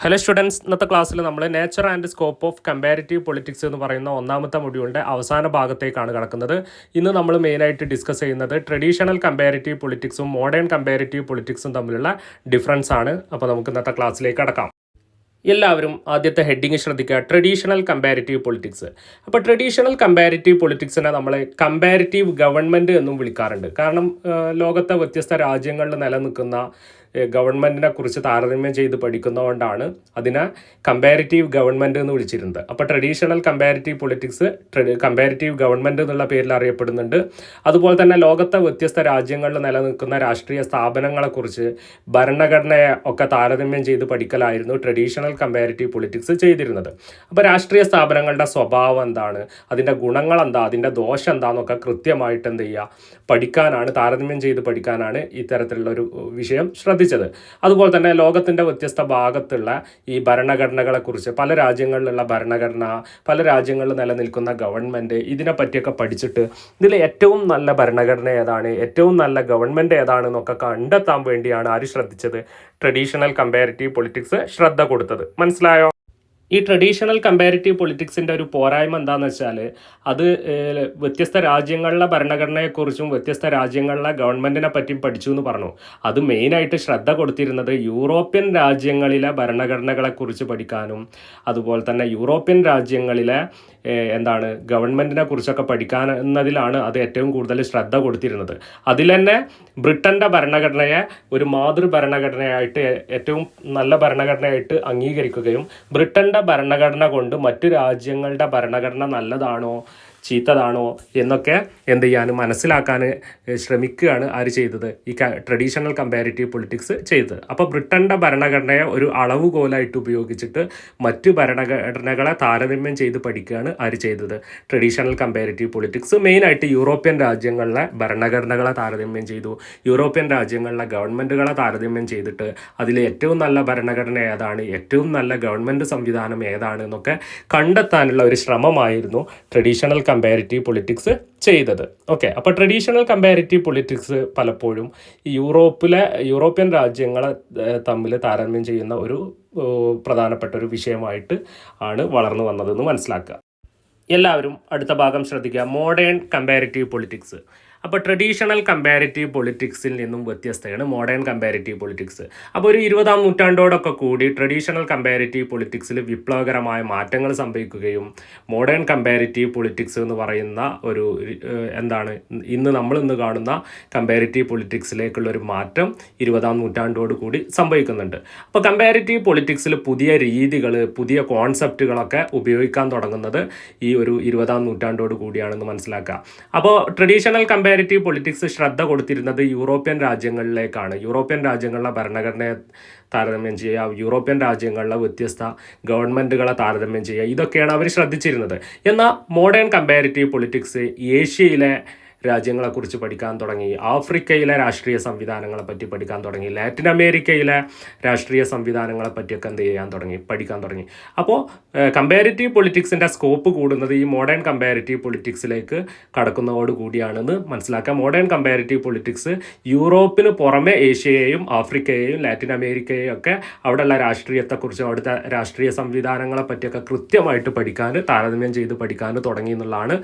Hello students, ഇന്നത്തെ ക്ലാസ്സിൽ നമ്മൾ nature and scope of comparative politics എന്ന് പറയുന്ന ഒന്നാമത്തെ മൊഡ്യൂളിൻ്റെ അവസാന ഭാഗത്തേക്കാണ് കിടക്കുന്നത്. ഇന്ന് നമ്മൾ മെയിനായിട്ട് ഡിസ്കസ് ചെയ്യുന്നത് ട്രഡീഷണൽ കമ്പാരിറ്റീവ് പൊളിറ്റിക്സും മോഡേൺ കമ്പാരിറ്റീവ് പൊളിറ്റിക്സും തമ്മിലുള്ള ഡിഫറൻസ് ആണ്. അപ്പോൾ നമുക്ക് ഇന്നത്തെ ക്ലാസ്സിലേക്ക് കടക്കാം. എല്ലാവരും ആദ്യത്തെ ഹെഡിങ് ശ്രദ്ധിക്കുക, ട്രഡീഷണൽ കമ്പാരിറ്റീവ് പൊളിറ്റിക്സ്. അപ്പോൾ ട്രഡീഷണൽ കമ്പാരിറ്റീവ് പൊളിറ്റിക്സിനെ നമ്മൾ കമ്പാരിറ്റീവ് ഗവൺമെൻറ് എന്നും വിളിക്കാറുണ്ട്. കാരണം ലോകത്തെ വ്യത്യസ്ത രാജ്യങ്ങളിൽ നിലനിൽക്കുന്ന ഗവൺമെൻറ്റിനെ കുറിച്ച് താരതമ്യം ചെയ്ത് പഠിക്കുന്നതുകൊണ്ടാണ് അതിനെ കമ്പാരിറ്റീവ് ഗവൺമെൻറ് എന്ന് വിളിച്ചിരുന്നത്. അപ്പോൾ traditional comparative politics comparative government എന്നുള്ള പേരിൽ അറിയപ്പെടുന്നുണ്ട്. അതുപോലെ തന്നെ ലോകത്തെ വ്യത്യസ്ത രാജ്യങ്ങളിൽ നിലനിൽക്കുന്ന രാഷ്ട്രീയ സ്ഥാപനങ്ങളെക്കുറിച്ച്, ഭരണഘടനയെ ഒക്കെ താരതമ്യം ചെയ്ത് പഠിക്കലായിരുന്നു ട്രഡീഷണൽ കമ്പാരിറ്റീവ് പൊളിറ്റിക്സ് ചെയ്തിരുന്നത്. അപ്പോൾ രാഷ്ട്രീയ സ്ഥാപനങ്ങളുടെ സ്വഭാവം എന്താണ്, അതിൻ്റെ ഗുണങ്ങൾ എന്താ, അതിൻ്റെ ദോഷം എന്താണെന്നൊക്കെ കൃത്യമായിട്ട് എന്ത് ചെയ്യുക, പഠിക്കാനാണ്, താരതമ്യം ചെയ്ത് പഠിക്കാനാണ് ഇത്തരത്തിലുള്ള ഒരു വിഷയം ശ്രദ്ധിച്ചത്. അതുപോലെ തന്നെ ലോകത്തിൻ്റെ വ്യത്യസ്ത ഭാഗത്തുള്ള ഈ ഭരണഘടനകളെക്കുറിച്ച്, പല രാജ്യങ്ങളിലുള്ള ഭരണഘടന, പല രാജ്യങ്ങളിൽ നിലനിൽക്കുന്ന ഗവൺമെൻറ്, ഇതിനെ പറ്റിയൊക്കെ പഠിച്ചിട്ട് ഇതിൽ ഏറ്റവും നല്ല ഭരണഘടന ഏതാണ്, ഏറ്റവും നല്ല ഗവൺമെൻറ് ഏതാണെന്നൊക്കെ കണ്ടെത്താൻ വേണ്ടിയാണ് ആര് ശ്രദ്ധിച്ചത്, ട്രഡീഷണൽ കമ്പാരിറ്റീവ് പൊളിറ്റിക്സ് ശ്രദ്ധ കൊടുത്തത്. മനസ്സിലായോ? ഈ ട്രഡീഷണൽ കമ്പാരിറ്റീവ് പൊളിറ്റിക്സിൻ്റെ ഒരു പോരായ്മ എന്താണെന്ന് വെച്ചാൽ, അത് വ്യത്യസ്ത രാജ്യങ്ങളിലെ ഭരണഘടനയെക്കുറിച്ചും വ്യത്യസ്ത രാജ്യങ്ങളിലെ ഗവൺമെൻറ്റിനെ പറ്റിയും പഠിച്ചു എന്ന് പറഞ്ഞു. അത് മെയിനായിട്ട് ശ്രദ്ധ കൊടുത്തിരുന്നത് യൂറോപ്യൻ രാജ്യങ്ങളിലെ ഭരണഘടനകളെക്കുറിച്ച് പഠിക്കാനും, അതുപോലെ തന്നെ യൂറോപ്യൻ രാജ്യങ്ങളിലെ ഗവൺമെൻറ്റിനെ കുറിച്ചൊക്കെ പഠിക്കാൻ എന്നതിലാണ് അത് ഏറ്റവും കൂടുതൽ ശ്രദ്ധ കൊടുത്തിരുന്നത്. അതിൽ തന്നെ ബ്രിട്ടൻ്റെ ഭരണഘടനയെ ഒരു മാതൃ ഭരണഘടനയായിട്ട്, ഏറ്റവും നല്ല ഭരണഘടനയായിട്ട് അംഗീകരിക്കുകയും ബ്രിട്ടൻ്റെ ഭരണഘടന കൊണ്ട് മറ്റു രാജ്യങ്ങളുടെ ഭരണഘടന നല്ലതാണോ ചീത്തതാണോ എന്നൊക്കെ എന്ത് ചെയ്യാൻ, മനസ്സിലാക്കാൻ ശ്രമിക്കുകയാണ് ആര് ചെയ്തത്, ഈ ട്രഡീഷണൽ കമ്പാരിറ്റീവ് പൊളിറ്റിക്സ് ചെയ്തത്. അപ്പോൾ ബ്രിട്ടൻ്റെ ഭരണഘടനയെ ഒരു അളവുകോലായിട്ട് ഉപയോഗിച്ചിട്ട് മറ്റു ഭരണഘടനകളെ താരതമ്യം ചെയ്ത് പഠിക്കുകയാണ് ആര് ചെയ്തത്, ട്രഡീഷണൽ കമ്പാരിറ്റീവ് പൊളിറ്റിക്സ്. മെയിനായിട്ട് യൂറോപ്യൻ രാജ്യങ്ങളിലെ ഭരണഘടനകളെ താരതമ്യം ചെയ്തു, യൂറോപ്യൻ രാജ്യങ്ങളിലെ ഗവൺമെൻറ്റുകളെ താരതമ്യം ചെയ്തിട്ട് അതിൽ ഏറ്റവും നല്ല ഭരണഘടന ഏതാണ്, ഏറ്റവും നല്ല ഗവൺമെൻറ് സംവിധാനം ഏതാണ് എന്നൊക്കെ കണ്ടെത്താനുള്ള ഒരു ശ്രമമായിരുന്നു ട്രഡീഷണൽ കമ്പാരിറ്റീവ് പൊളിറ്റിക്സ് ചെയ്തത്. ഓക്കെ, അപ്പോൾ ട്രഡീഷണൽ കമ്പാരിറ്റീവ് പൊളിറ്റിക്സ് പലപ്പോഴും യൂറോപ്യൻ രാജ്യങ്ങളെ തമ്മിൽ താരതമ്യം ചെയ്യുന്ന ഒരു പ്രധാനപ്പെട്ട ഒരു വിഷയമായിട്ട് ആണ് വളർന്നു വന്നതെന്ന് മനസ്സിലാക്കുക. എല്ലാവരും അടുത്ത ഭാഗം ശ്രദ്ധിക്കുക, മോഡേൺ കമ്പാരിറ്റീവ് പൊളിറ്റിക്സ്. അപ്പോൾ ട്രഡീഷണൽ കമ്പാരിറ്റീവ് പൊളിറ്റിക്സിൽ നിന്നും വ്യത്യസ്തമാണ് മോഡേൺ കമ്പാരിറ്റീവ് പൊളിറ്റിക്സ്. അപ്പോൾ ഒരു 20-ാം നൂറ്റാണ്ടോടൊക്കെ കൂടി ട്രഡീഷണൽ കമ്പാരിറ്റീവ് പൊളിറ്റിക്സിൽ വിപ്ലവകരമായ മാറ്റങ്ങൾ സംഭവിക്കുകയും മോഡേൺ കമ്പാരിറ്റീവ് പൊളിറ്റിക്സ് എന്ന് പറയുന്ന ഒരു ഇന്ന് കാണുന്ന കമ്പാരിറ്റീവ് പൊളിറ്റിക്സിലേക്കുള്ളൊരു മാറ്റം 20-ാം നൂറ്റാണ്ടോട് കൂടി സംഭവിക്കുന്നുണ്ട്. അപ്പോൾ കമ്പാരിറ്റീവ് പൊളിറ്റിക്സിൽ പുതിയ രീതികൾ, പുതിയ കോൺസെപ്റ്റുകളൊക്കെ ഉപയോഗിക്കാൻ തുടങ്ങുന്നത് ഈ ഒരു 20-ാം നൂറ്റാണ്ടോട് കൂടിയാണെന്ന് മനസ്സിലാക്കുക. അപ്പോൾ ട്രഡീഷണൽ കമ്പാരിറ്റീവ് പൊളിറ്റിക്സ് ശ്രദ്ധ കൊടുത്തിരുന്നത് യൂറോപ്യൻ രാജ്യങ്ങളിലേക്കാണ്. യൂറോപ്യൻ രാജ്യങ്ങളിലെ ഭരണഘടനയെ താരതമ്യം ചെയ്യുക, യൂറോപ്യൻ രാജ്യങ്ങളിലെ വ്യത്യസ്ത ഗവൺമെൻറ്റുകളെ താരതമ്യം ചെയ്യുക, ഇതൊക്കെയാണ് അവർ ശ്രദ്ധിച്ചിരുന്നത്. എന്നാൽ മോഡേൺ കമ്പാരിറ്റീവ് പൊളിറ്റിക്സ് ഏഷ്യയിലെ രാജ്യങ്ങളെക്കുറിച്ച് പഠിക്കാൻ തുടങ്ങി, ആഫ്രിക്കയിലെ രാഷ്ട്രീയ സംവിധാനങ്ങളെ പറ്റി പഠിക്കാൻ തുടങ്ങി, ലാറ്റിൻ അമേരിക്കയിലെ രാഷ്ട്രീയ സംവിധാനങ്ങളെ പറ്റിയൊക്കെ പഠിക്കാൻ തുടങ്ങി. അപ്പോൾ കമ്പാരിറ്റീവ് പൊളിറ്റിക്സിൻ്റെ സ്കോപ്പ് കൂടുന്നത് ഈ മോഡേൺ കമ്പാരിറ്റീവ് പൊളിറ്റിക്സിലേക്ക് കടക്കുന്നതോട് കൂടിയാണെന്ന് മനസ്സിലാക്കുക. മോഡേൺ കമ്പാരിറ്റീവ് പൊളിറ്റിക്സ് യൂറോപ്പിന് പുറമെ ഏഷ്യയെയും ആഫ്രിക്കയെയും ലാറ്റിൻ അമേരിക്കയെയും ഒക്കെ അവിടെയുള്ള രാഷ്ട്രീയത്തെക്കുറിച്ചും അവിടുത്തെ രാഷ്ട്രീയ സംവിധാനങ്ങളെ പറ്റിയൊക്കെ കൃത്യമായിട്ട് പഠിക്കാൻ, താരതമ്യം ചെയ്ത് പഠിക്കാൻ തുടങ്ങി എന്നുള്ളതാണ്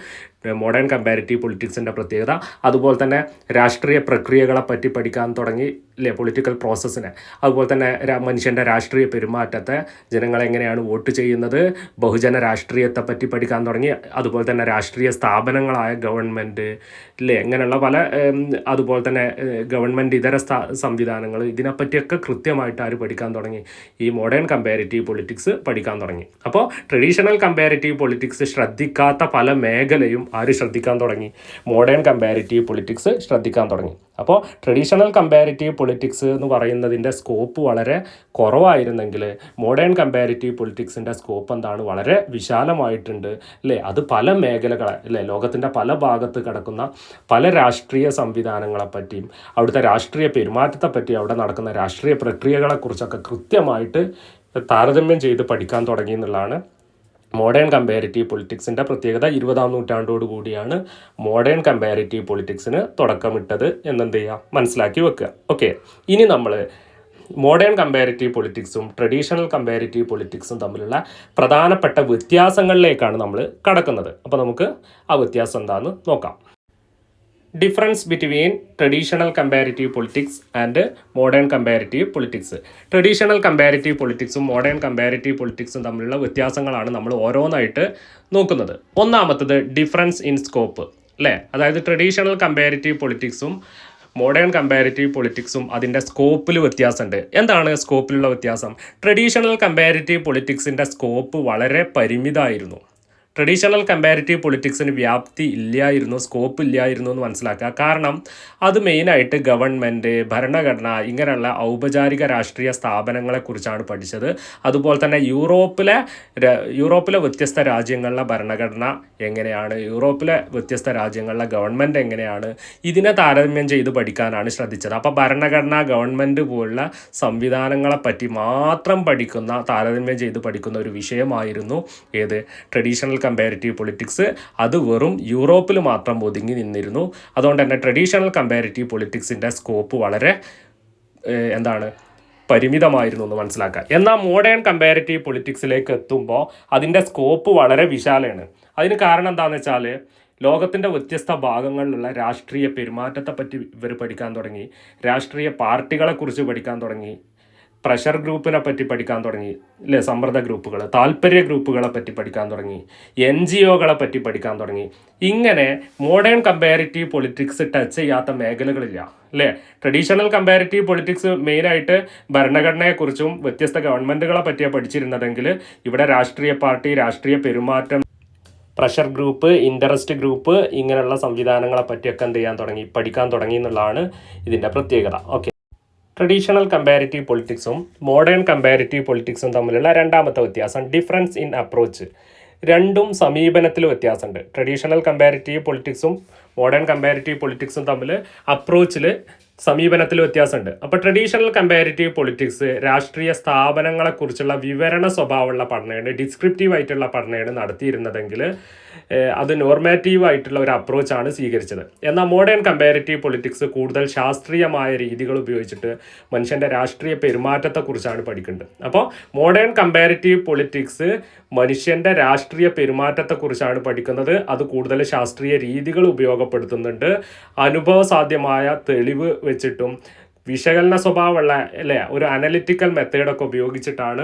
മോഡേൺ കമ്പാരിറ്റീവ് പൊളിറ്റിക്സിൻ്റെ പ്രത്യേകത. അതുപോലെ തന്നെ രാഷ്ട്രീയ പ്രക്രിയകളെ പറ്റി പഠിക്കാൻ തുടങ്ങി, പൊളിറ്റിക്കൽ പ്രോസസ്സിനെ. അതുപോലെ തന്നെ മനുഷ്യൻ്റെ രാഷ്ട്രീയ പെരുമാറ്റത്തെ, ജനങ്ങളെങ്ങനെയാണ് വോട്ട് ചെയ്യുന്നത്, ബഹുജന രാഷ്ട്രീയത്തെ പറ്റി പഠിക്കാൻ തുടങ്ങി. അതുപോലെ തന്നെ രാഷ്ട്രീയ സ്ഥാപനങ്ങളായ ഗവൺമെൻറ് ഇങ്ങനെയുള്ള പല, അതുപോലെ തന്നെ ഗവൺമെൻറ് ഇതര സംവിധാനങ്ങൾ, ഇതിനെപ്പറ്റിയൊക്കെ കൃത്യമായിട്ട് ആര് പഠിക്കാൻ തുടങ്ങി, ഈ മോഡേൺ കമ്പാരിറ്റീവ് പൊളിറ്റിക്സ് പഠിക്കാൻ തുടങ്ങി. അപ്പോൾ ട്രഡീഷണൽ കമ്പാരിറ്റീവ് പൊളിറ്റിക്സ് ശ്രദ്ധിക്കാത്ത പല മേഖലയും ആര് ശ്രദ്ധിക്കാൻ തുടങ്ങി, മോഡേൺ കമ്പാരിറ്റീവ് പൊളിറ്റിക്സ് ശ്രദ്ധിക്കാൻ തുടങ്ങി. അപ്പോൾ ട്രഡീഷണൽ കമ്പാരിറ്റീവ് പൊളിറ്റിക്സ് എന്ന് പറയുന്നതിൻ്റെ സ്കോപ്പ് വളരെ കുറവായിരുന്നെങ്കിൽ മോഡേൺ കമ്പാരിറ്റീവ് പൊളിറ്റിക്സിൻ്റെ സ്കോപ്പ് വളരെ വിശാലമായിട്ടുണ്ട് അത് പല മേഖലകളെ, ലോകത്തിൻ്റെ പല ഭാഗത്ത് കിടക്കുന്ന പല രാഷ്ട്രീയ സംവിധാനങ്ങളെപ്പറ്റിയും അവിടുത്തെ രാഷ്ട്രീയ പെരുമാറ്റത്തെപ്പറ്റിയും അവിടെ നടക്കുന്ന രാഷ്ട്രീയ പ്രക്രിയകളെക്കുറിച്ചൊക്കെ കൃത്യമായിട്ട് താരതമ്യം ചെയ്ത് പഠിക്കാൻ തുടങ്ങി എന്നുള്ളതാണ് മോഡേൺ കമ്പാരിറ്റീവ് പൊളിറ്റിക്സിൻ്റെ പ്രത്യേകത. 20-ാം നൂറ്റാണ്ടോട് കൂടിയാണ് മോഡേൺ കമ്പാരിറ്റീവ് പൊളിറ്റിക്സിന് തുടക്കമിട്ടത് മനസ്സിലാക്കി വെക്കുക. ഓക്കെ, ഇനി നമ്മൾ മോഡേൺ കമ്പാരിറ്റീവ് പൊളിറ്റിക്സും ട്രഡീഷണൽ കമ്പാരിറ്റീവ് പൊളിറ്റിക്സും തമ്മിലുള്ള പ്രധാനപ്പെട്ട വ്യത്യാസങ്ങളിലേക്കാണ് നമ്മൾ കടക്കുന്നത്. അപ്പോൾ നമുക്ക് ആ വ്യത്യാസം എന്താണെന്ന് നോക്കാം. Difference between traditional comparative politics and modern comparative politics. Traditional comparative പൊളിറ്റിക്സും മോഡേൺ കമ്പാരിറ്റീവ് പൊളിറ്റിക്സും തമ്മിലുള്ള വ്യത്യാസങ്ങളാണ് നമ്മൾ ഓരോന്നായിട്ട് നോക്കുന്നത്. ഒന്നാമത്തത് ഡിഫറൻസ് ഇൻ സ്കോപ്പ്, അല്ലേ? അതായത് ട്രഡീഷണൽ കമ്പാരിറ്റീവ് പൊളിറ്റിക്സും മോഡേൺ കമ്പാരിറ്റീവ് പൊളിറ്റിക്സും അതിൻ്റെ സ്കോപ്പിൽ വ്യത്യാസമുണ്ട്. എന്താണ് സ്കോപ്പിലുള്ള വ്യത്യാസം? ട്രഡീഷണൽ കമ്പാരിറ്റീവ് പൊളിറ്റിക്സിൻ്റെ സ്കോപ്പ് വളരെ പരിമിതമായിരുന്നു. ട്രഡീഷണൽ കമ്പാരിറ്റീവ് പൊളിറ്റിക്സിന് വ്യാപ്തി ഇല്ലായിരുന്നു, സ്കോപ്പ് ഇല്ലായിരുന്നു എന്ന് മനസ്സിലാക്കുക. കാരണം അത് മെയിനായിട്ട് ഗവൺമെൻറ്, ഭരണഘടന, ഇങ്ങനെയുള്ള ഔപചാരിക രാഷ്ട്രീയ സ്ഥാപനങ്ങളെക്കുറിച്ചാണ് പഠിച്ചത്. അതുപോലെ തന്നെ യൂറോപ്പിലെ വ്യത്യസ്ത രാജ്യങ്ങളിലെ ഭരണഘടന എങ്ങനെയാണ്, യൂറോപ്പിലെ വ്യത്യസ്ത രാജ്യങ്ങളിലെ ഗവൺമെൻറ് എങ്ങനെയാണ്, ഇതിനെ താരതമ്യം ചെയ്ത് പഠിക്കാനാണ് ശ്രദ്ധിച്ചത്. അപ്പോൾ ഭരണഘടന, ഗവൺമെൻറ് പോലുള്ള സംവിധാനങ്ങളെപ്പറ്റി മാത്രം താരതമ്യം ചെയ്ത് പഠിക്കുന്ന ഒരു വിഷയമായിരുന്നു ഏത്? Traditional comparative politics. അത് വെറും യൂറോപ്പിൽ മാത്രം ഒതുങ്ങി നിന്നിരുന്നു. അതുകൊണ്ട് തന്നെ ട്രഡീഷണൽ കമ്പാരിറ്റീവ് പൊളിറ്റിക്സിൻ്റെ സ്കോപ്പ് വളരെ പരിമിതമായിരുന്നു എന്ന് മനസ്സിലാക്കുക. എന്നാൽ മോഡേൺ കമ്പാരിറ്റീവ് പൊളിറ്റിക്സിലേക്ക് എത്തുമ്പോൾ അതിൻ്റെ സ്കോപ്പ് വളരെ വിശാലമാണ്. അതിന് കാരണം എന്താണെന്ന് വെച്ചാൽ ലോകത്തിൻ്റെ വ്യത്യസ്ത ഭാഗങ്ങളിലുള്ള രാഷ്ട്രീയ പെരുമാറ്റത്തെപ്പറ്റി ഇവർ പഠിക്കാൻ തുടങ്ങി, രാഷ്ട്രീയ പാർട്ടികളെക്കുറിച്ച് പഠിക്കാൻ തുടങ്ങി, പ്രഷർ ഗ്രൂപ്പിനെ പറ്റി പഠിക്കാൻ തുടങ്ങി, അല്ലേ? സമ്മർദ്ദ ഗ്രൂപ്പുകൾ, താല്പര്യ ഗ്രൂപ്പുകളെ പറ്റി പഠിക്കാൻ തുടങ്ങി, NGOകളെ പറ്റി പഠിക്കാൻ തുടങ്ങി. ഇങ്ങനെ മോഡേൺ കമ്പാരിറ്റീവ് പൊളിറ്റിക്സ് ടച്ച് ചെയ്യാത്ത മേഖലകളില്ല, അല്ലേ? ട്രഡീഷണൽ കമ്പാരിറ്റീവ് പൊളിറ്റിക്സ് മെയിനായിട്ട് ഭരണഘടനയെക്കുറിച്ചും വ്യത്യസ്ത ഗവൺമെൻറ്റുകളെ പറ്റിയാണ് പഠിച്ചിരുന്നതെങ്കിൽ ഇവിടെ രാഷ്ട്രീയ പാർട്ടി, രാഷ്ട്രീയ പെരുമാറ്റം, പ്രഷർ ഗ്രൂപ്പ്, ഇൻട്രസ്റ്റ് ഗ്രൂപ്പ്, ഇങ്ങനെയുള്ള സംവിധാനങ്ങളെ പറ്റിയൊക്കെ പഠിക്കാൻ തുടങ്ങി എന്നുള്ളതാണ് ഇതിൻ്റെ പ്രത്യേകത. ഓക്കെ. ട്രഡീഷണൽ കമ്പാരിറ്റീവ് പൊളിറ്റിക്സും മോഡേൺ കമ്പാരിറ്റീവ് പൊളിറ്റിക്സും തമ്മിലുള്ള രണ്ടാമത്തെ വ്യത്യാസം ഡിഫറൻസ് ഇൻ അപ്രോച്ച്. രണ്ടും സമീപനത്തിൽ വ്യത്യാസമുണ്ട്. ട്രഡീഷണൽ കമ്പാരിറ്റീവ് പൊളിറ്റിക്സും മോഡേൺ കമ്പാരിറ്റീവ് പൊളിറ്റിക്സും തമ്മിൽ അപ്രോച്ചിൽ, സമീപനത്തിൽ വ്യത്യാസമുണ്ട്. അപ്പോൾ ട്രഡീഷണൽ കമ്പാരിറ്റീവ് പൊളിറ്റിക്സ് രാഷ്ട്രീയ സ്ഥാപനങ്ങളെക്കുറിച്ചുള്ള വിവരണ സ്വഭാവമുള്ള പഠനമാണ്, ഡിസ്ക്രിപ്റ്റീവ് ആയിട്ടുള്ള പഠനമാണ് നടത്തിയിരുന്നതെങ്കിൽ അത് നോർമാറ്റീവ് ആയിട്ടുള്ള ഒരു അപ്രോച്ചാണ് സ്വീകരിച്ചത്. എന്നാൽ മോഡേൺ കമ്പാരിറ്റീവ് പൊളിറ്റിക്സ് കൂടുതൽ ശാസ്ത്രീയമായ രീതികൾ ഉപയോഗിച്ചിട്ട് മനുഷ്യൻ്റെ രാഷ്ട്രീയ പെരുമാറ്റത്തെക്കുറിച്ചാണ് പഠിക്കുന്നത്. അപ്പോൾ മോഡേൺ കമ്പാരിറ്റീവ് പൊളിറ്റിക്സ് മനുഷ്യൻ്റെ രാഷ്ട്രീയ പെരുമാറ്റത്തെക്കുറിച്ചാണ് പഠിക്കുന്നത്. അത് കൂടുതൽ ശാസ്ത്രീയ രീതികൾ ഉപയോഗപ്പെടുത്തുന്നുണ്ട്. അനുഭവസാധ്യമായ തെളിവ് വെച്ചിട്ടും വിശകലന സ്വഭാവമുള്ള, അല്ലേ, ഒരു അനലിറ്റിക്കൽ മെത്തേഡൊക്കെ ഉപയോഗിച്ചിട്ടാണ്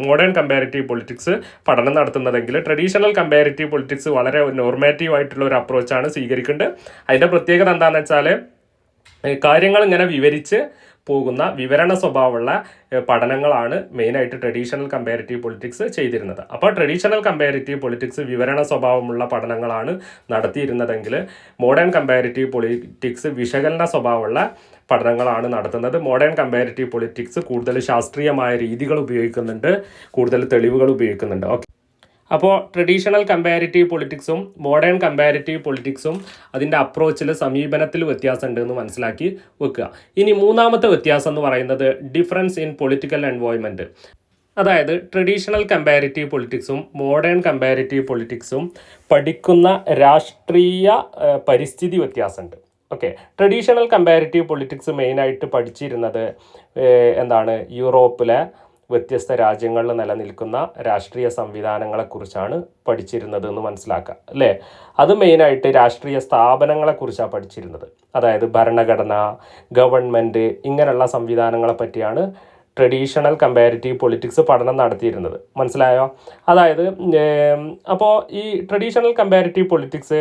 മോഡേൺ കമ്പാരിറ്റീവ് പൊളിറ്റിക്സ് പഠനം നടത്തുന്നതെങ്കിൽ ട്രഡീഷണൽ കമ്പാരിറ്റീവ് പൊളിറ്റിക്സ് വളരെ നോർമാറ്റീവ് ആയിട്ടുള്ള ഒരു അപ്രോച്ചാണ് സ്വീകരിക്കേണ്ടത്. അതിൻ്റെ പ്രത്യേകത എന്താണെന്ന് വെച്ചാൽ കാര്യങ്ങൾ ഇങ്ങനെ വിവരിച്ച് പോകുന്ന വിവരണ സ്വഭാവമുള്ള പഠനങ്ങളാണ് മെയിനായിട്ട് ട്രഡീഷണൽ കമ്പാരിറ്റീവ് പൊളിറ്റിക്സ് ചെയ്തിരുന്നത്. അപ്പോൾ ട്രഡീഷണൽ കമ്പാരിറ്റീവ് പൊളിറ്റിക്സ് വിവരണ സ്വഭാവമുള്ള പഠനങ്ങളാണ് നടത്തിയിരുന്നതെങ്കിൽ മോഡേൺ കമ്പാരിറ്റീവ് പൊളിറ്റിക്സ് വിശകലന സ്വഭാവമുള്ള പഠനങ്ങളാണ് നടത്തുന്നത്. മോഡേൺ കമ്പാരിറ്റീവ് പൊളിറ്റിക്സ് കൂടുതൽ ശാസ്ത്രീയമായ രീതികൾ ഉപയോഗിക്കുന്നുണ്ട്, കൂടുതൽ തെളിവുകൾ ഉപയോഗിക്കുന്നുണ്ട്. ഓക്കെ. അപ്പോൾ ട്രഡീഷണൽ കമ്പാരിറ്റീവ് പൊളിറ്റിക്സും മോഡേൺ കമ്പാരിറ്റീവ് പൊളിറ്റിക്സും അതിൻ്റെ അപ്രോച്ചിൽ, സമീപനത്തിൽ വ്യത്യാസമുണ്ട് എന്ന് മനസ്സിലാക്കി വെക്കുക. ഇനി മൂന്നാമത്തെ വ്യത്യാസം എന്ന് പറയുന്നത് ഡിഫറൻസ് ഇൻ പൊളിറ്റിക്കൽ എൻവോയ്മെൻറ്റ്. അതായത് ട്രഡീഷണൽ കമ്പാരിറ്റീവ് പൊളിറ്റിക്സും മോഡേൺ കമ്പാരിറ്റീവ് പൊളിറ്റിക്സും പഠിക്കുന്ന രാഷ്ട്രീയ പരിസ്ഥിതി വ്യത്യാസമുണ്ട്. ഓക്കെ. ട്രഡീഷണൽ കമ്പാരിറ്റീവ് പൊളിറ്റിക്സ് മെയിനായിട്ട് പഠിച്ചിരുന്നത് യൂറോപ്പിലെ വ്യത്യസ്ത രാജ്യങ്ങളിൽ നിലനിൽക്കുന്ന രാഷ്ട്രീയ സംവിധാനങ്ങളെക്കുറിച്ചാണ് പഠിച്ചിരുന്നത് എന്ന് മനസ്സിലാക്കുക, അല്ലേ? അത് മെയിനായിട്ട് രാഷ്ട്രീയ സ്ഥാപനങ്ങളെക്കുറിച്ചാണ് പഠിച്ചിരുന്നത്. അതായത് ഭരണഘടന, ഗവൺമെൻറ്, ഇങ്ങനെയുള്ള സംവിധാനങ്ങളെ പറ്റിയാണ് ട്രഡീഷണൽ കമ്പാരിറ്റീവ് പൊളിറ്റിക്സ് പഠനം നടത്തിയിരുന്നത്. മനസ്സിലായോ? അതായത് അപ്പോൾ ഈ ട്രഡീഷണൽ കമ്പാരിറ്റീവ് പൊളിറ്റിക്സ്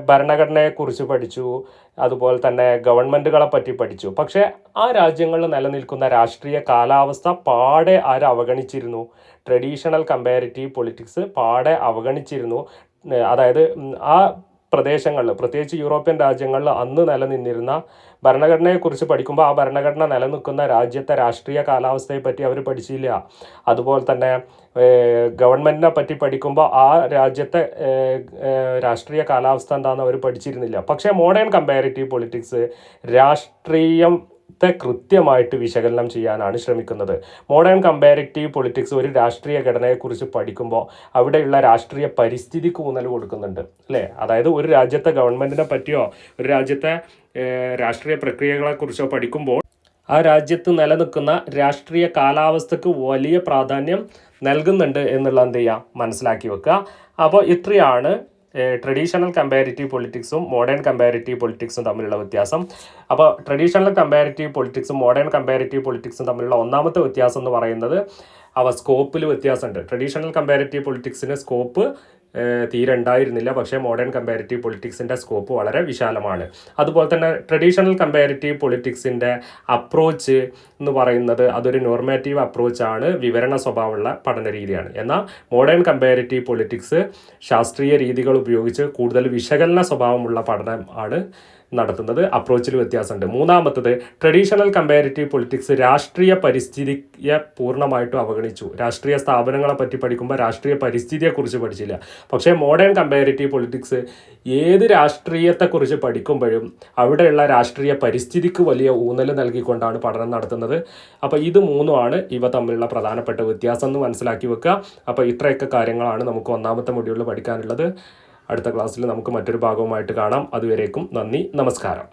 ഭരണഘടനയെക്കുറിച്ച് പഠിച്ചു, അതുപോലെ തന്നെ ഗവൺമെൻറ്റുകളെ പറ്റി പഠിച്ചു. പക്ഷേ ആ രാജ്യങ്ങളിൽ നിലനിൽക്കുന്ന രാഷ്ട്രീയ കാലാവസ്ഥ പാടെ അവഗണിച്ചിരുന്നു. ട്രഡീഷണൽ കമ്പാരിറ്റീവ് പൊളിറ്റിക്സ് പാടെ അവഗണിച്ചിരുന്നു. അതായത് ആ പ്രദേശങ്ങളിൽ, പ്രത്യേകിച്ച് യൂറോപ്യൻ രാജ്യങ്ങളിൽ അന്ന് നിലനിന്നിരുന്ന ഭരണഘടനയെക്കുറിച്ച് പഠിക്കുമ്പോൾ ആ ഭരണഘടന നിലനിൽക്കുന്ന രാജ്യത്തെ രാഷ്ട്രീയ കാലാവസ്ഥയെപ്പറ്റി അവർ പഠിച്ചില്ല. അതുപോലെ തന്നെ ഗവൺമെൻറ്റിനെ പറ്റി പഠിക്കുമ്പോൾ ആ രാജ്യത്തെ രാഷ്ട്രീയ കാലാവസ്ഥ എന്താണെന്ന് അവർ പഠിച്ചിരുന്നില്ല. പക്ഷേ മോഡേൺ കമ്പാരിറ്റീവ് പൊളിറ്റിക്സ് രാഷ്ട്രീയത്തെ കൃത്യമായിട്ട് വിശകലനം ചെയ്യാനാണ് ശ്രമിക്കുന്നത്. മോഡേൺ കമ്പാരിറ്റീവ് പൊളിറ്റിക്സ് ഒരു രാഷ്ട്രീയ ഘടനയെക്കുറിച്ച് പഠിക്കുമ്പോൾ അവിടെയുള്ള രാഷ്ട്രീയ പരിസ്ഥിതിക്ക് ഊന്നൽ കൊടുക്കുന്നുണ്ട്, അല്ലേ? അതായത് ഒരു രാജ്യത്തെ ഗവൺമെൻറ്റിനെ പറ്റിയോ ഒരു രാജ്യത്തെ രാഷ്ട്രീയ പ്രക്രിയകളെക്കുറിച്ചോ പഠിക്കുമ്പോൾ ആ രാജ്യത്ത് നിലനിൽക്കുന്ന രാഷ്ട്രീയ കാലാവസ്ഥക്ക് വലിയ പ്രാധാന്യം നൽകുന്നുണ്ട് എന്നുള്ള എന്ത് ചെയ്യുക മനസ്സിലാക്കി വെക്കുക. അപ്പോൾ ഇത്രയാണ് ട്രഡീഷണൽ കമ്പാരിറ്റീവ് പൊളിറ്റിക്സും മോഡേൺ കമ്പാരിറ്റീവ് പൊളിറ്റിക്സും തമ്മിലുള്ള വ്യത്യാസം. അപ്പോൾ ട്രഡീഷണൽ കമ്പാരിറ്റീവ് പൊളിറ്റിക്സും മോഡേൺ കമ്പാരിറ്റീവ് പൊളിറ്റിക്സും തമ്മിലുള്ള ഒന്നാമത്തെ വ്യത്യാസം എന്ന് പറയുന്നത് അവ സ്കോപ്പിൽ വ്യത്യാസമുണ്ട്. ട്രഡീഷണൽ കമ്പാരിറ്റീവ് പൊളിറ്റിക്സിന് സ്കോപ്പ് തീരെ ഉണ്ടായിരുന്നില്ല, പക്ഷേ മോഡേൺ കമ്പാരിറ്റീവ് പൊളിറ്റിക്സിൻ്റെ സ്കോപ്പ് വളരെ വിശാലമാണ്. അതുപോലെ തന്നെ ട്രഡീഷണൽ കമ്പാരിറ്റീവ് പൊളിറ്റിക്സിൻ്റെ അപ്രോച്ച് എന്ന് പറയുന്നത് അതൊരു നോർമാറ്റീവ് അപ്രോച്ചാണ്, വിവരണ സ്വഭാവമുള്ള പഠന രീതിയാണ്. എന്നാൽ മോഡേൺ കമ്പാരിറ്റീവ് പൊളിറ്റിക്സ് ശാസ്ത്രീയ രീതികൾ ഉപയോഗിച്ച് കൂടുതൽ വിശകലന സ്വഭാവമുള്ള പഠനം ആണ് നടത്തുന്നത്. അപ്രോച്ചിൽ വ്യത്യാസമുണ്ട്. മൂന്നാമത്തത് ട്രഡീഷണൽ കമ്പാരിറ്റീവ് പൊളിറ്റിക്സ് രാഷ്ട്രീയ പരിസ്ഥിതിയെ പൂർണ്ണമായിട്ടും അവഗണിച്ചു. രാഷ്ട്രീയ സ്ഥാപനങ്ങളെ പറ്റി പഠിക്കുമ്പോൾ രാഷ്ട്രീയ പരിസ്ഥിതിയെക്കുറിച്ച് പഠിച്ചില്ല. പക്ഷേ മോഡേൺ കമ്പാരിറ്റീവ് പൊളിറ്റിക്സ് ഏത് രാഷ്ട്രീയത്തെക്കുറിച്ച് പഠിക്കുമ്പോഴും അവിടെയുള്ള രാഷ്ട്രീയ പരിസ്ഥിതിക്ക് വലിയ ഊന്നൽ നൽകിക്കൊണ്ടാണ് പഠനം നടത്തുന്നത്. അപ്പോൾ ഇത് മൂന്നുമാണ് ഇവ തമ്മിലുള്ള പ്രധാനപ്പെട്ട വ്യത്യാസം എന്ന് മനസ്സിലാക്കി വെക്കുക. അപ്പോൾ ഇത്രയൊക്കെ കാര്യങ്ങളാണ് നമുക്ക് ഒന്നാമത്തെ മൊഡ്യൂളിൽ പഠിക്കാനുള്ളത്. അടുത്ത ക്ലാസ്സിൽ നമുക്ക് മറ്റൊരു ഭാഗവുമായിട്ട് കാണാം. അതുവരേക്കും നന്ദി, നമസ്കാരം.